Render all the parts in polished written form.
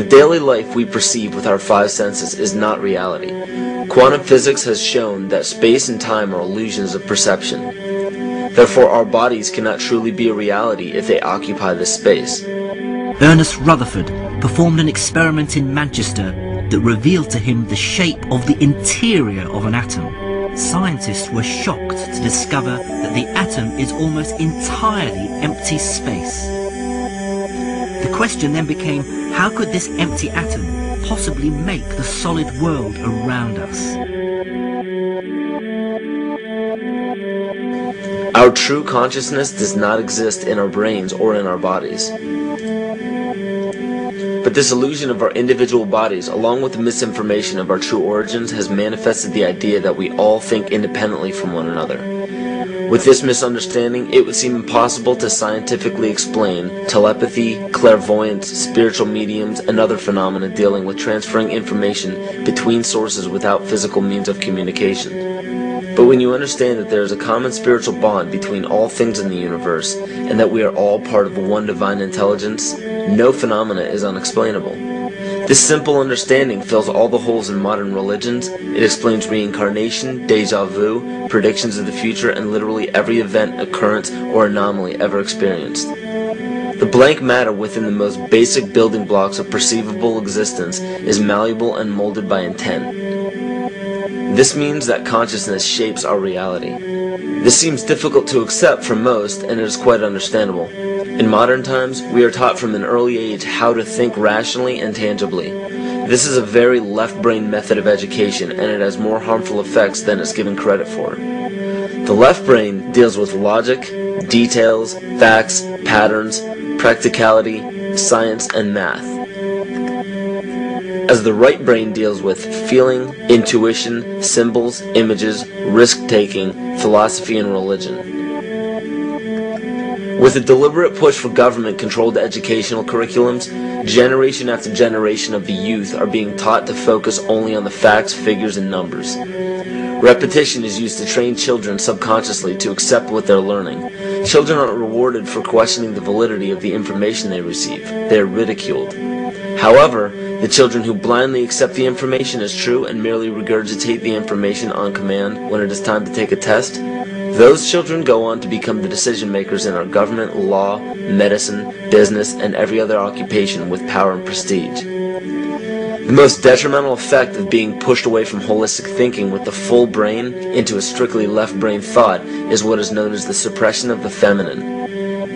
The daily life we perceive with our five senses is not reality. Quantum physics has shown that space and time are illusions of perception. Therefore, our bodies cannot truly be a reality if they occupy this space. Ernest Rutherford performed an experiment in Manchester that revealed to him the shape of the interior of an atom. Scientists were shocked to discover that the atom is almost entirely empty space. The question then became, how could this empty atom possibly make the solid world around us? Our true consciousness does not exist in our brains or in our bodies. But this illusion of our individual bodies, along with the misinformation of our true origins, has manifested the idea that we all think independently from one another. With this misunderstanding, it would seem impossible to scientifically explain telepathy, clairvoyance, spiritual mediums, and other phenomena dealing with transferring information between sources without physical means of communication. But when you understand that there is a common spiritual bond between all things in the universe, and that we are all part of one divine intelligence, no phenomena is unexplainable. This simple understanding fills all the holes in modern religions. It explains reincarnation, déjà vu, predictions of the future, and literally every event, occurrence, or anomaly ever experienced. The blank matter within the most basic building blocks of perceivable existence is malleable and molded by intent. This means that consciousness shapes our reality. This seems difficult to accept for most, and it is quite understandable. In modern times, we are taught from an early age how to think rationally and tangibly. This is a very left-brain method of education, and it has more harmful effects than it's given credit for. The left brain deals with logic, details, facts, patterns, practicality, science, and math, as the right brain deals with feeling, intuition, symbols, images, risk-taking, philosophy, and religion. With a deliberate push for government-controlled educational curriculums, generation after generation of the youth are being taught to focus only on the facts, figures, and numbers. Repetition is used to train children subconsciously to accept what they're learning. Children aren't rewarded for questioning the validity of the information they receive. They are ridiculed. However, the children who blindly accept the information as true and merely regurgitate the information on command when it is time to take a test, those children go on to become the decision makers in our government, law, medicine, business, and every other occupation with power and prestige. The most detrimental effect of being pushed away from holistic thinking with the full brain into a strictly left brain thought is what is known as the suppression of the feminine.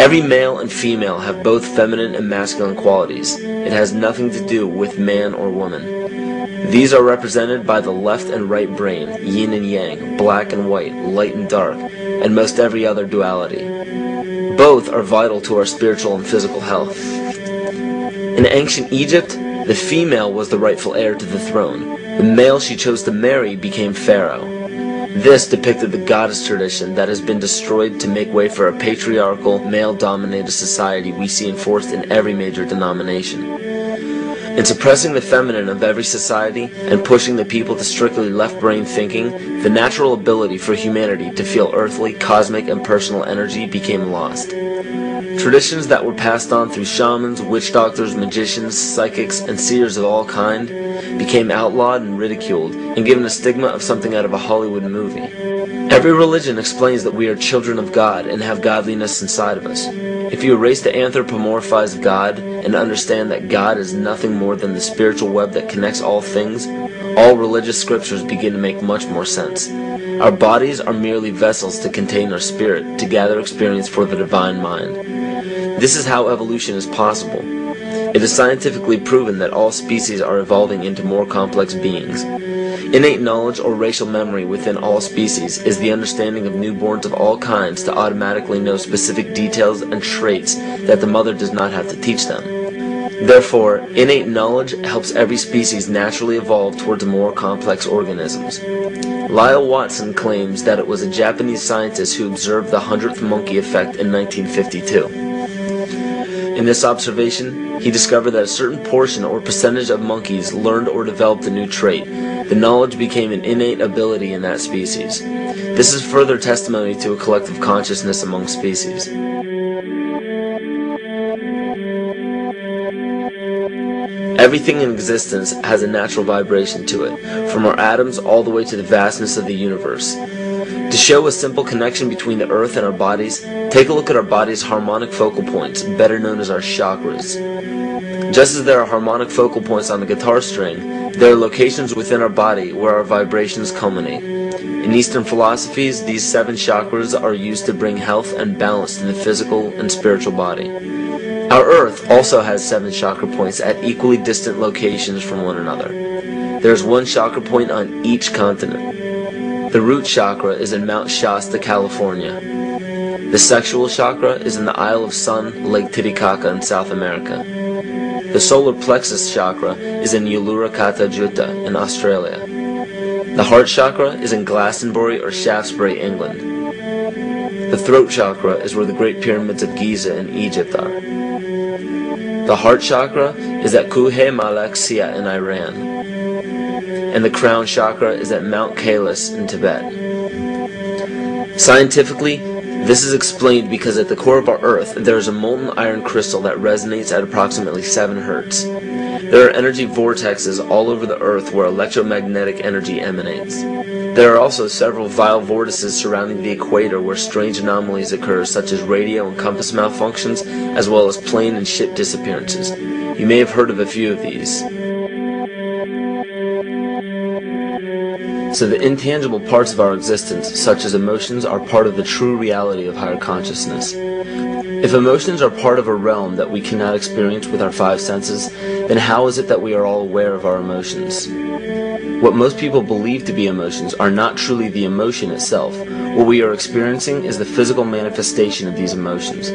Every male and female have both feminine and masculine qualities. It has nothing to do with man or woman. These are represented by the left and right brain, yin and yang, black and white, light and dark, and most every other duality. Both are vital to our spiritual and physical health. In ancient Egypt, the female was the rightful heir to the throne. The male she chose to marry became pharaoh. This depicted the goddess tradition that has been destroyed to make way for a patriarchal, male-dominated society we see enforced in every major denomination. In suppressing the feminine of every society and pushing the people to strictly left-brain thinking, the natural ability for humanity to feel earthly, cosmic, and personal energy became lost. Traditions that were passed on through shamans, witch doctors, magicians, psychics, and seers of all kind became outlawed and ridiculed and given a stigma of something out of a Hollywood movie. Every religion explains that we are children of God and have godliness inside of us. If you erase the anthropomorphized God and understand that God is nothing more than the spiritual web that connects all things, all religious scriptures begin to make much more sense. Our bodies are merely vessels to contain our spirit, to gather experience for the divine mind. This is how evolution is possible. It is scientifically proven that all species are evolving into more complex beings. Innate knowledge or racial memory within all species is the understanding of newborns of all kinds to automatically know specific details and traits that the mother does not have to teach them. Therefore, innate knowledge helps every species naturally evolve towards more complex organisms. Lyle Watson claims that it was a Japanese scientist who observed the 100th monkey effect in 1952. In this observation, he discovered that a certain portion or percentage of monkeys learned or developed a new trait. The knowledge became an innate ability in that species. This is further testimony to a collective consciousness among species. Everything in existence has a natural vibration to it, from our atoms all the way to the vastness of the universe. To show a simple connection between the earth and our bodies, take a look at our body's harmonic focal points, better known as our chakras. Just as there are harmonic focal points on a guitar string, there are locations within our body where our vibrations culminate. In Eastern philosophies, these 7 chakras are used to bring health and balance to the physical and spiritual body. Our Earth also has 7 chakra points at equally distant locations from one another. There is 1 chakra point on each continent. The root chakra is in Mount Shasta, California. The sexual chakra is in the Isle of Sun, Lake Titicaca in South America. The solar plexus chakra is in Uluru Kata Juta in Australia. The heart chakra is in Glastonbury or Shaftesbury, England. The throat chakra is where the Great Pyramids of Giza in Egypt are. The heart chakra is at Kuhe Malak Sia in Iran. And the crown chakra is at Mount Kailas in Tibet. Scientifically, this is explained because at the core of our Earth there is a molten iron crystal that resonates at approximately 7 Hertz. There are energy vortexes all over the Earth where electromagnetic energy emanates. There are also several vile vortices surrounding the equator where strange anomalies occur, such as radio and compass malfunctions, as well as plane and ship disappearances. You may have heard of a few of these. So the intangible parts of our existence, such as emotions, are part of the true reality of higher consciousness. If emotions are part of a realm that we cannot experience with our 5 senses, then how is it that we are all aware of our emotions? What most people believe to be emotions are not truly the emotion itself. What we are experiencing is the physical manifestation of these emotions.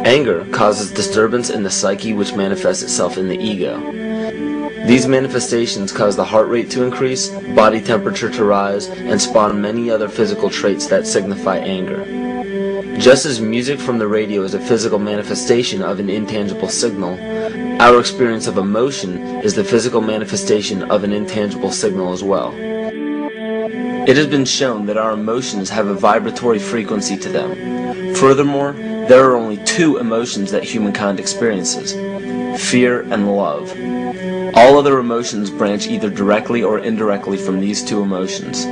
Anger causes disturbance in the psyche, which manifests itself in the ego. These manifestations cause the heart rate to increase, body temperature to rise, and spawn many other physical traits that signify anger. Just as music from the radio is a physical manifestation of an intangible signal, our experience of emotion is the physical manifestation of an intangible signal as well. It has been shown that our emotions have a vibratory frequency to them. Furthermore, there are only 2 emotions that humankind experiences: fear and love. All other emotions branch either directly or indirectly from these 2 emotions.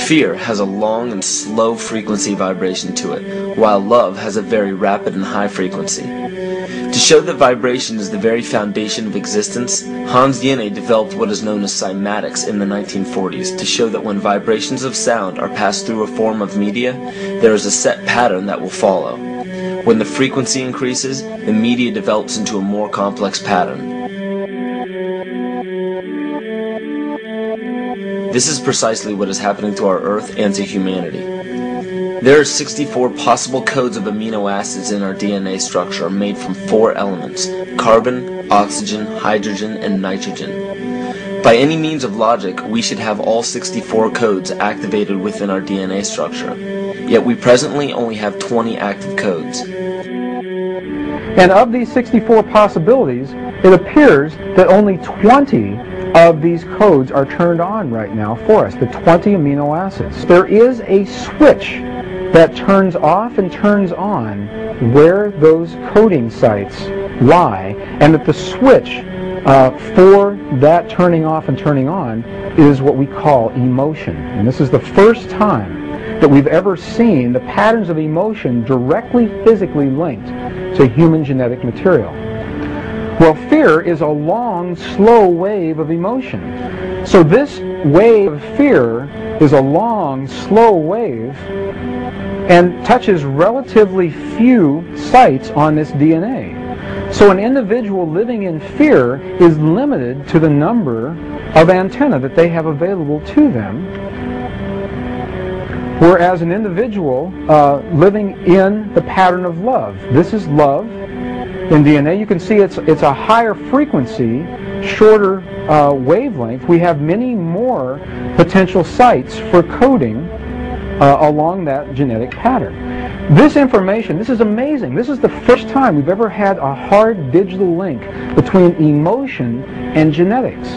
Fear has a long and slow frequency vibration to it, while love has a very rapid and high frequency. To show that vibration is the very foundation of existence, Hans Jene developed what is known as cymatics in the 1940s to show that when vibrations of sound are passed through a form of media, there is a set pattern that will follow. When the frequency increases, the media develops into a more complex pattern. This is precisely what is happening to our Earth and to humanity. There are 64 possible codes of amino acids in our DNA structure made from 4 elements: carbon, oxygen, hydrogen, and nitrogen. By any means of logic, we should have all 64 codes activated within our DNA structure. Yet we presently only have 20 active codes. And of these 64 possibilities, it appears that only 20 of these codes are turned on right now for us, the 20 amino acids. There is a switch that turns off and turns on where those coding sites lie, and that the switch for that turning off and turning on is what we call emotion. And this is the first time that we've ever seen the patterns of emotion directly physically linked to human genetic material. Well, fear is a long, slow wave of emotion. So this wave of fear is a long, slow wave and touches relatively few sites on this DNA. So an individual living in fear is limited to the number of antennae that they have available to them, whereas an individual living in the pattern of love, this is love in DNA, you can see it's a higher frequency, shorter wavelength. We have many more potential sites for coding along that genetic pattern. This information, this is amazing. This is the first time we've ever had a hard digital link between emotion and genetics.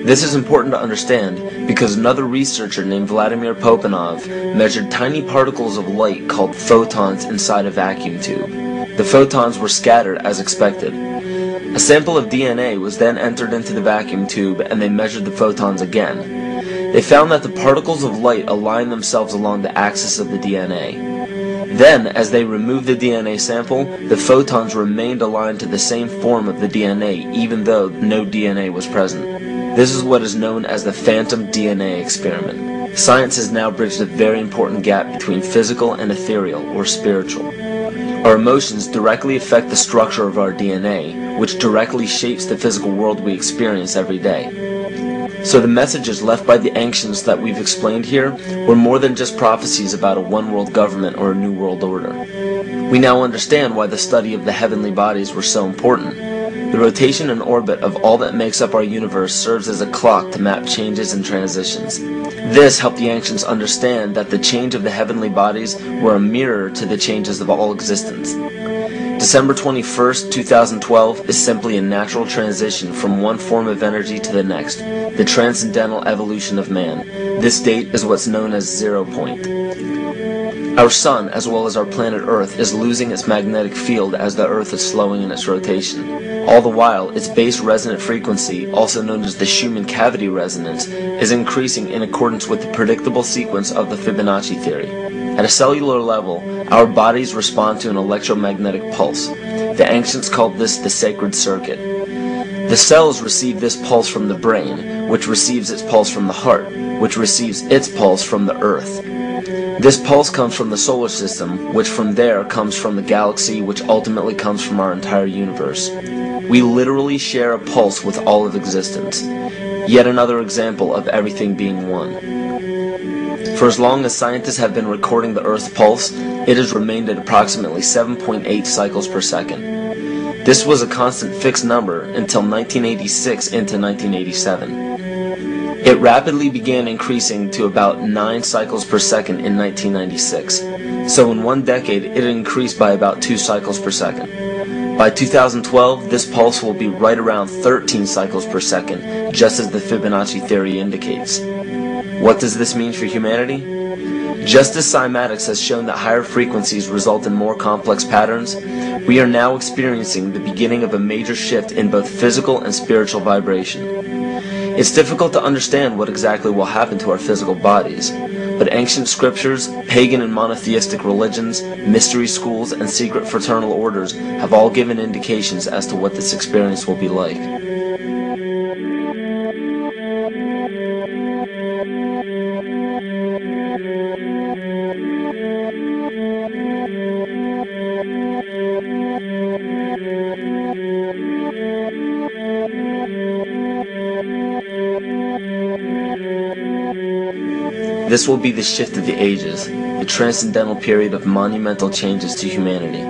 This is important to understand because another researcher named Vladimir Popanov measured tiny particles of light called photons inside a vacuum tube. The photons were scattered as expected. A sample of DNA was then entered into the vacuum tube and they measured the photons again. They found that the particles of light align themselves along the axis of the DNA. Then, as they removed the DNA sample, the photons remained aligned to the same form of the DNA even though no DNA was present. This is what is known as the phantom DNA experiment. Science has now bridged a very important gap between physical and ethereal, or spiritual. Our emotions directly affect the structure of our DNA, which directly shapes the physical world we experience every day. So the messages left by the ancients that we've explained here were more than just prophecies about a one-world government or a new world order. We now understand why the study of the heavenly bodies were so important. The rotation and orbit of all that makes up our universe serves as a clock to map changes and transitions. This helped the ancients understand that the change of the heavenly bodies were a mirror to the changes of all existence. December 21st, 2012 is simply a natural transition from one form of energy to the next, the transcendental evolution of man. This date is what's known as 0 point. Our sun, as well as our planet Earth, is losing its magnetic field as the Earth is slowing in its rotation. All the while, its base resonant frequency, also known as the Schumann cavity resonance, is increasing in accordance with the predictable sequence of the Fibonacci theory. At a cellular level, our bodies respond to an electromagnetic pulse. The ancients called this the sacred circuit. The cells receive this pulse from the brain, which receives its pulse from the heart, which receives its pulse from the earth. This pulse comes from the solar system, which from there comes from the galaxy, which ultimately comes from our entire universe. We literally share a pulse with all of existence. Yet another example of everything being one. For as long as scientists have been recording the Earth's pulse, it has remained at approximately 7.8 cycles per second. This was a constant fixed number until 1986 into 1987. It rapidly began increasing to about 9 cycles per second in 1996. So in one decade, it increased by about 2 cycles per second. By 2012, this pulse will be right around 13 cycles per second, just as the Fibonacci theory indicates. What does this mean for humanity? Just as cymatics has shown that higher frequencies result in more complex patterns, we are now experiencing the beginning of a major shift in both physical and spiritual vibration. It's difficult to understand what exactly will happen to our physical bodies, but ancient scriptures, pagan and monotheistic religions, mystery schools, and secret fraternal orders have all given indications as to what this experience will be like. This will be the shift of the ages, the transcendental period of monumental changes to humanity.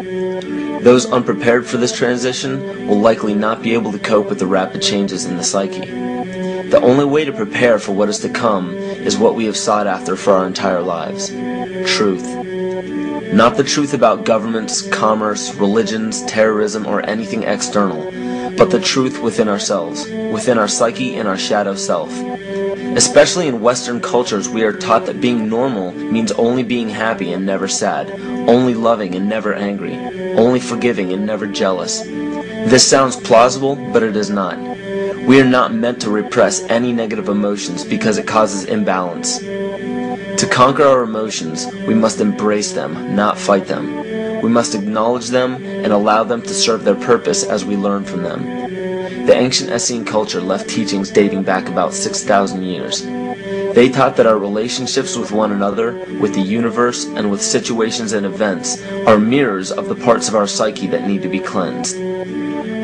Those unprepared for this transition will likely not be able to cope with the rapid changes in the psyche. The only way to prepare for what is to come is what we have sought after for our entire lives: truth. Not the truth about governments, commerce, religions, terrorism, or anything external, but the truth within ourselves, within our psyche and our shadow self. Especially in Western cultures, we are taught that being normal means only being happy and never sad, only loving and never angry, only forgiving and never jealous. This sounds plausible, but it is not. We are not meant to repress any negative emotions because it causes imbalance. To conquer our emotions, we must embrace them, not fight them. We must acknowledge them and allow them to serve their purpose as we learn from them. The ancient Essene culture left teachings dating back about 6,000 years. They taught that our relationships with one another, with the universe, and with situations and events are mirrors of the parts of our psyche that need to be cleansed.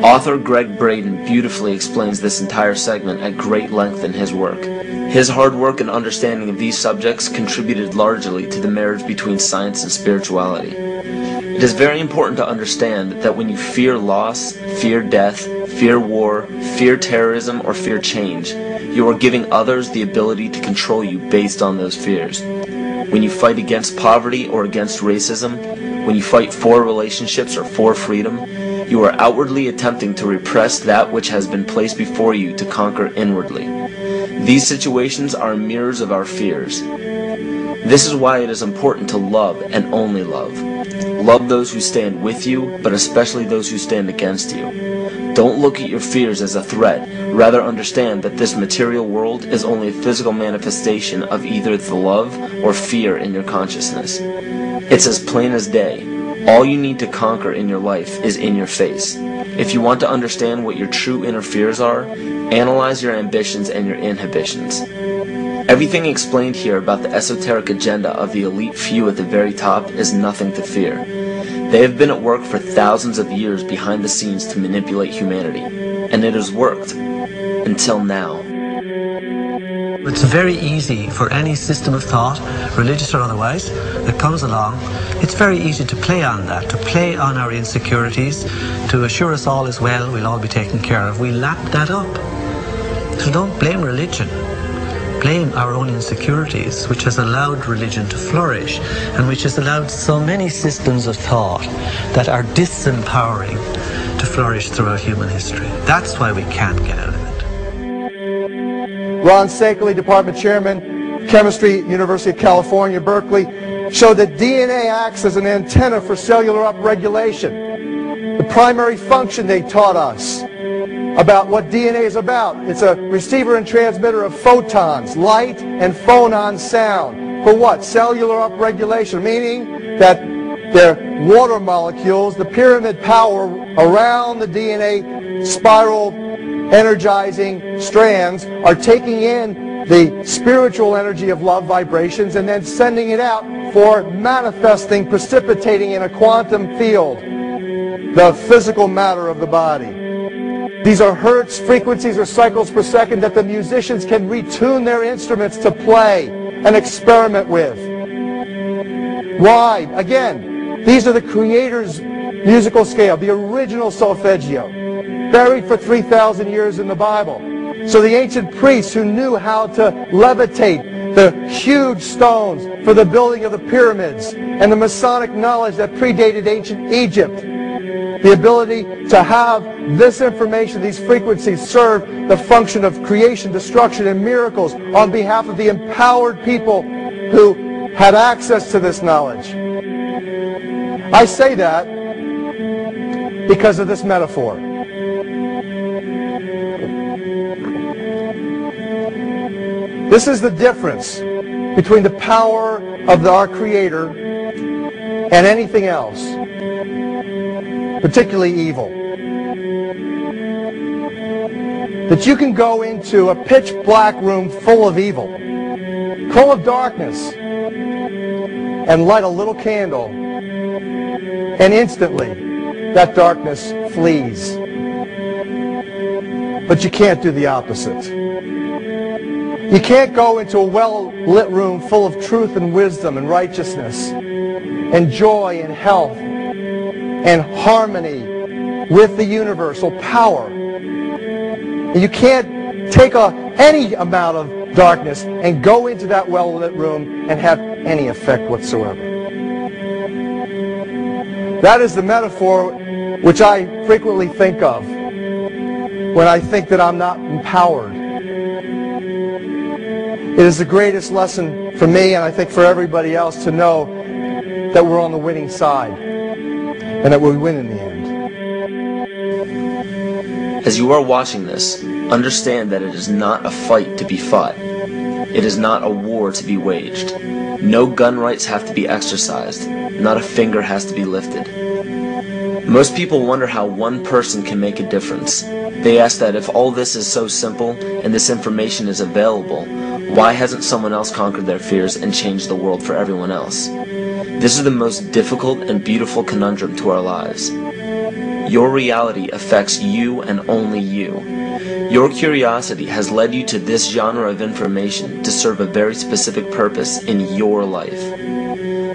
Author Greg Braden beautifully explains this entire segment at great length in his work. His hard work and understanding of these subjects contributed largely to the marriage between science and spirituality. It is very important to understand that when you fear loss, fear death, fear war, fear terrorism, or fear change, you are giving others the ability to control you based on those fears. When you fight against poverty or against racism, when you fight for relationships or for freedom, you are outwardly attempting to repress that which has been placed before you to conquer inwardly. These situations are mirrors of our fears. This is why it is important to love and only love. Love those who stand with you, but especially those who stand against you. Don't look at your fears as a threat. Rather understand that this material world is only a physical manifestation of either the love or fear in your consciousness. It's as plain as day. All you need to conquer in your life is in your face. If you want to understand what your true inner fears are, analyze your ambitions and your inhibitions. Everything explained here about the esoteric agenda of the elite few at the very top is nothing to fear. They have been at work for thousands of years behind the scenes to manipulate humanity, and it has worked. Until now. It's very easy for any system of thought, religious or otherwise, that comes along. It's very easy to play on that, to play on our insecurities, to assure us all is well, we'll all be taken care of. We lap that up. So don't blame religion. Blame our own insecurities, which has allowed religion to flourish, and which has allowed so many systems of thought that are disempowering to flourish throughout human history. That's why we can't get out of it. Ron Sakeley, Department Chairman, Chemistry, University of California, Berkeley, showed that DNA acts as an antenna for cellular upregulation. The primary function they taught us about what DNA is about. It's a receiver and transmitter of photons, light and phonon sound. For what? Cellular upregulation, meaning that their water molecules, the pyramid power around the DNA spiral energizing strands, are taking in the spiritual energy of love vibrations and then sending it out for manifesting, precipitating in a quantum field, the physical matter of the body. These are hertz, frequencies, or cycles per second that the musicians can retune their instruments to play and experiment with. Why? Again, these are the Creator's musical scale, the original solfeggio, buried for 3,000 years in the Bible. So the ancient priests who knew how to levitate the huge stones for the building of the pyramids, and the Masonic knowledge that predated ancient Egypt, the ability to have this information, these frequencies, serve the function of creation, destruction, and miracles on behalf of the empowered people who had access to this knowledge. I say that because of this metaphor. This is the difference between the power of our Creator and anything else, particularly evil. That you can go into a pitch black room full of evil, full of darkness, and light a little candle, and instantly that darkness flees. But you can't do the opposite. You can't go into a well-lit room full of truth and wisdom and righteousness and joy and health and harmony with the universal power. You can't take any amount of darkness and go into that well-lit room and have any effect whatsoever. That is the metaphor which I frequently think of when I think that I'm not empowered. It is the greatest lesson for me, and I think for everybody else, to know that we're on the winning side and that we win in the end. As you are watching this, understand that it is not a fight to be fought. It is not a war to be waged. No gun rights have to be exercised. Not a finger has to be lifted. Most people wonder how one person can make a difference. They ask that if all this is so simple and this information is available, why hasn't someone else conquered their fears and changed the world for everyone else? This is the most difficult and beautiful conundrum to our lives. Your reality affects you and only you. Your curiosity has led you to this genre of information to serve a very specific purpose in your life.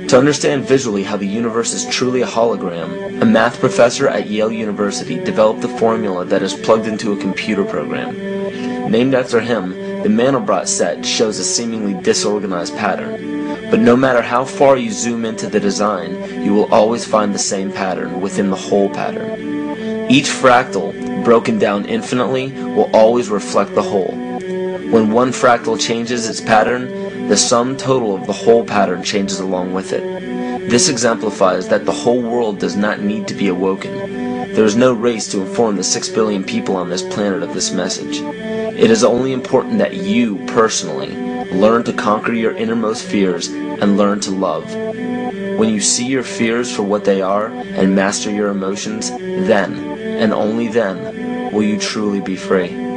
To understand visually how the universe is truly a hologram, a math professor at Yale University developed a formula that is plugged into a computer program. Named after him, the Mandelbrot set shows a seemingly disorganized pattern. But no matter how far you zoom into the design, you will always find the same pattern within the whole pattern. Each fractal, broken down infinitely, will always reflect the whole. When one fractal changes its pattern, the sum total of the whole pattern changes along with it. This exemplifies that the whole world does not need to be awoken. There is no race to inform the 6 billion people on this planet of this message. It is only important that you, personally, learn to conquer your innermost fears and learn to love. When you see your fears for what they are and master your emotions, then, and only then, will you truly be free.